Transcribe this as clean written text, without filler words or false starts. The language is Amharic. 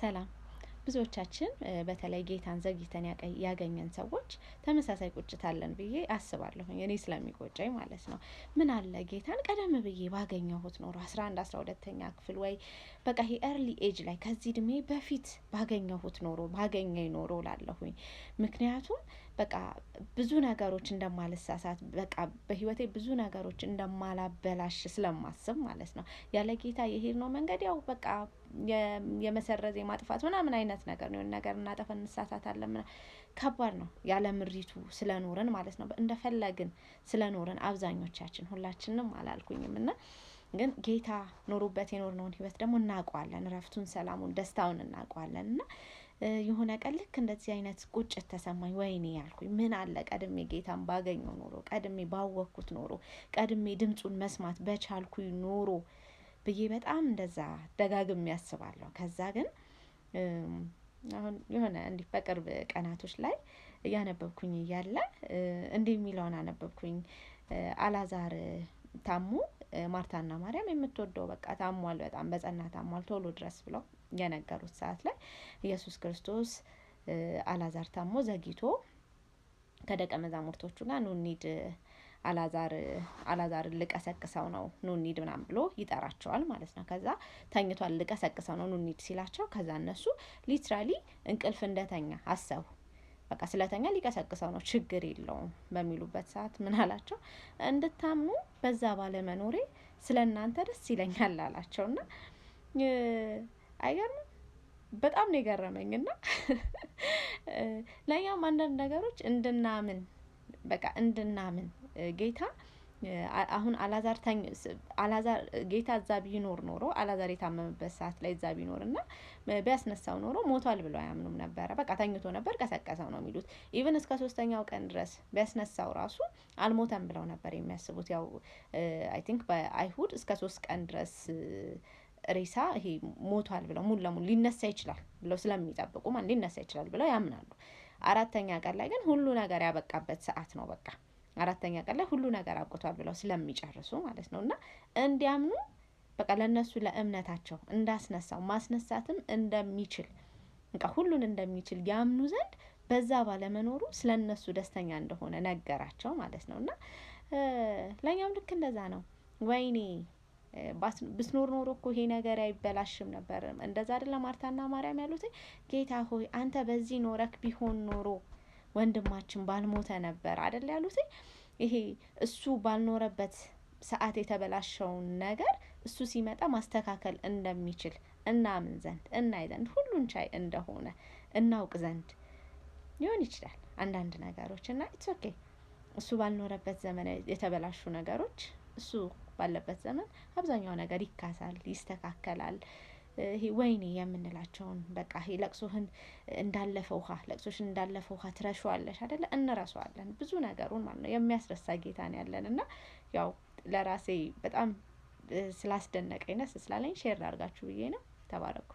ሰላም ብዙዎቻችን በተለይ ጌታን ዘግይተን ያገኘን ሰዎች ተመሳሳይ ቁጭት አለን ብዬ አስባለሁ። እኔ ስለሚቆጨኝ ማለት ነው። ምን አለ ጌታን ቀደም ብዬ ባገኘሁት ኖሮ 11 12ኛ ክፍል ወይ በቃ ይሄ ኤርሊ ኤጅ ላይ ከዚህ እድሜ በፊት ባገኘሁት ኖሮ ባገኘኝ ኖሮ ላለሁኝ። ምክንያቱም በቃ ብዙ ነገሮች እንደማልሳሳት በቃ በህይወቴ ብዙ ነገሮች እንደማላበላሽ ስለማስብ ማለት ነው። ያለ ጌታ የሄድነው መንገድ ያው በቃ የመሰረዝ የማጥፋት ምናምን አይነት ነገር ነው። የሆነ ነገር እናጠፋን እንሳሳታለን ከባድ ነው። ያለ ምሪቱ ስለኖርን ማለት ነው። እንደፈለግን ስለኖርን አብዛኞቻችን ሁላችንም አላልኩኝም እና ግን ጌታ ኖሮበት የኖርነውን ህይወት ደግሞ እናውቀዋለን። እረፍቱን፣ ሰላሙን፣ ደስታውን እናውቀዋለን እና የሆነ ቀን ልክ እንደዚህ አይነት ቁጭት ተሰማኝ። ወይኔ ያልኩኝ ምን አለ ቀድሜ ጌታን ባገኘው ኖሮ፣ ቀድሜ ባወቅኩት ኖሮ፣ ቀድሜ ድምጹን መስማት በቻልኩኝ ኖሮ ብዬ በጣም እንደዛ ደጋግሜ አስባለሁ። ከዛ ግን አሁን የሆነ እንዲህ በቅርብ ቀናቶች ላይ እያነበብኩኝ እያለ እንዲህ የሚለውን አነበብኩኝ። አላዛር ታሞ ማርታና ማርያም የምትወደው በቃ ታሟል፣ በጣም በጸና ታሟል፣ ቶሎ ድረስ ብለው የነገሩት ሰዓት ላይ ኢየሱስ ክርስቶስ አላዛር ታሞ ዘግይቶ ከደቀ መዛሙርቶቹ ጋር ኑ እንሂድ፣ አላዛርን ልቀሰቅሰው ነው፣ ኑ እንሂድ ምናምን ብሎ ይጠራቸዋል ማለት ነው። ከዛ ተኝቷል፣ ልቀሰቅሰው ነው ኑ እንሂድ ሲላቸው ከዛ እነሱ ሊትራሊ እንቅልፍ እንደተኛ አሰቡ። በቃ ስለተኛ ሊቀሰቅሰው ነው ችግር የለውም በሚሉበት ሰዓት ምን አላቸው? እንድታምኑ በዛ ባለመኖሬ ስለእናንተ ደስ ይለኛል አላቸውና አይገርምም? በጣም ነው የገረመኝና ለኛም አንዳንድ ነገሮች እንድናምን በቃ እንድናምን ጌታ አሁን አላዛር ጌታ እዛ ቢኖር ኖሮ አላዛር የታመመበት ሰዓት ላይ እዛ ቢኖርና ቢያስነሳው ኖሮ ሞቷል ብለው አያምኑም ነበረ። በቃ ተኝቶ ነበር ቀሰቀሰው ነው የሚሉት። ኢቭን እስከ 3ኛው ቀን ድረስ ቢያስነሳው ራሱ አልሞተም ብለው ነበር የሚያስቡት። ያው አይ ቲንክ በአይሁድ እስከ 3 ቀን ድረስ ሬሳ ይሄ ሞቷል ብለው ሙሉ ለሙሉ ሊነሳ ይችላል ብለው ስለሚጠብቁ ሊነሳ ይችላል ብለው ያምናሉ። 4ኛ ቀን ላይ ግን ሁሉ ነገር ያበቃበት ሰዓት ነው። በቃ 4ኛ ቀን ላይ ሁሉ ነገር አብቅቷል ብለው ስለሚጨርሱ ማለት ነው። እና እንዲያምኑ በቃ ለነሱ ለእምነታቸው እንዳስነሳው ማስነሳትም እንደሚችል በቃ ሁሉን እንደሚችል ያምኑ ዘንድ በዛ ባለመኖሩ ስለነሱ ደስተኛ እንደሆነ ነገራቸው ማለት ነው። እና ለኛም ልክ እንደዛ ነው። ወይኔ ብስኖር ኖሮ እኮ ይሄ ነገር አይበላሽም ነበር። እንደዛ አይደለም ማርታና ማርያም ያሉት? ጌታ ሆይ አንተ በዚህ ኖረክ ቢሆን ኖሮ ወንድማችን ባልሞተ ነበር አይደል ያሉት? ይሄ እሱ ባልኖረበት ሰዓት የተበላሸውን ነገር እሱ ሲመጣ ማስተካከል እንደሚችል እናምን ዘንድ እናይ ዘንድ ሁሉን ቻይ እንደሆነ እናውቅ ዘንድ ሊሆን ይችላል አንዳንድ ነገሮች እና ኢትስ ኦኬ። እሱ ባልኖረበት ዘመን የተበላሹ ነገሮች እሱ ባለበት ዘመን አብዛኛው ነገር ይካሳል፣ ይስተካከላል። ይሄ ወይኔ የምንላቸውን በቃ ይሄ ለቅሶሽን እንዳለፈ ውሃ ትረሺዋለሽ አይደለ? እንረሳዋለን ብዙ ነገሩን ማለት ነው። የሚያስረሳ ጌታ ነው ያለን እና ያው ለራሴ በጣም ስላስደነቀኝ ደስ ስላለኝ ሼር ላድርጋችሁ ብዬ ነው። ተባረኩ።